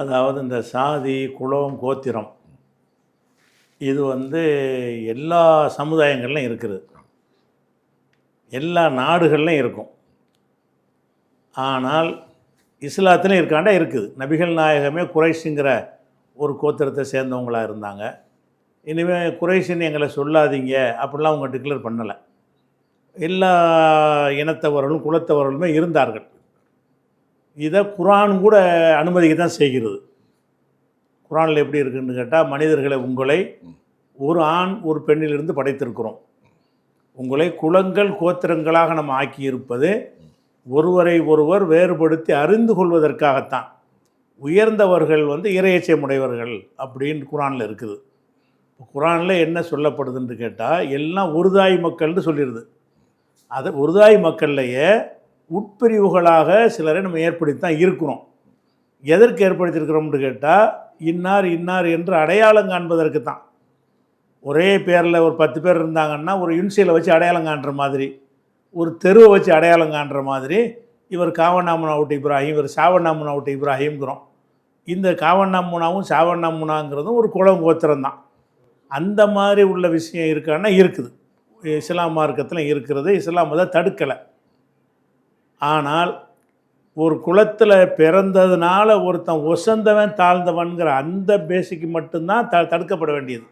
அதாவது இந்த சாதி, குலம், கோத்திரம் இது எல்லா சமுதாயங்கள்லையும் இருக்குது. எல்லா நாடுகள்லையும் இருக்கும். ஆனால் இஸ்லாத்துலையும் இருக்காண்டா இருக்குது. நபிகள் நாயகமே குறைஷிங்கிற ஒரு கோத்திரத்தை சேர்ந்தவங்களாக இருந்தாங்க. இனிமேல் குறைஷின்னு எங்களை சொல்லாதீங்க அப்படிலாம் அவங்க டிக்ளேர் பண்ணலை. எல்லா இனத்தவர்களும் குலத்தவர்களுமே இருந்தார்கள். இதை குர்ஆன் கூட அனுமதிக்க தான் செய்கிறது. குர்ஆனில் எப்படி இருக்குன்னு கேட்டால், மனிதர்களை உங்களை ஒரு ஆண் ஒரு பெண்ணிலிருந்து படைத்திருக்கிறோம். உங்களை குலங்கள் கோத்திரங்களாக நம்ம ஆக்கியிருப்பது ஒருவரை ஒருவர் வேறுபடுத்தி அறிந்து கொள்வதற்காகத்தான். உயர்ந்தவர்கள் இறையச்சம் உடையவர்கள் அப்படின்னு குர்ஆனில் இருக்குது. குர்ஆனில் என்ன சொல்லப்படுதுன்னு கேட்டால், எல்லாம் ஒருதாய் மக்கள்னு சொல்லிடுது. அது ஒருதாய் மக்கள்லையே உட்பிரிவுகளாக சிலரை நம்ம ஏற்படுத்தித்தான் இருக்கிறோம். எதற்கு ஏற்படுத்தியிருக்கிறோம்னு கேட்டால், இன்னார் இன்னார் என்று அடையாளம் காண்பதற்கு தான். ஒரே பேரில் ஒரு 10 பேர் இருந்தாங்கன்னா ஒரு யுன்சியலை வச்சு அடையாளம் காண்ற மாதிரி, ஒரு தெருவை வச்சு அடையாளம் காண்ற மாதிரி, இவர் காவண்ணாமுனாவுட்டு இப்ராஹிம், இவர் சாவண்ணாமுனாவுட்டு இப்ராஹிம்ங்கிறோம். இந்த காவண்ணாமுனாவும் சாவண்ணாமுனாங்கிறதும் ஒரு குலம் கோத்திரம் தான். அந்த மாதிரி உள்ள விஷயம் இருக்கான்னா இருக்குது. இஸ்லாம் மார்க்கத்தில் இருக்கிறது. இஸ்லாம் அதை தடுக்கலை. ஆனால் ஒரு குலத்தில் பிறந்ததுனால ஒருத்தன் ஒசந்தவன் தாழ்ந்தவன்கிற அந்த பேசிக்கு மட்டும்தான் தடுக்கப்பட வேண்டியது.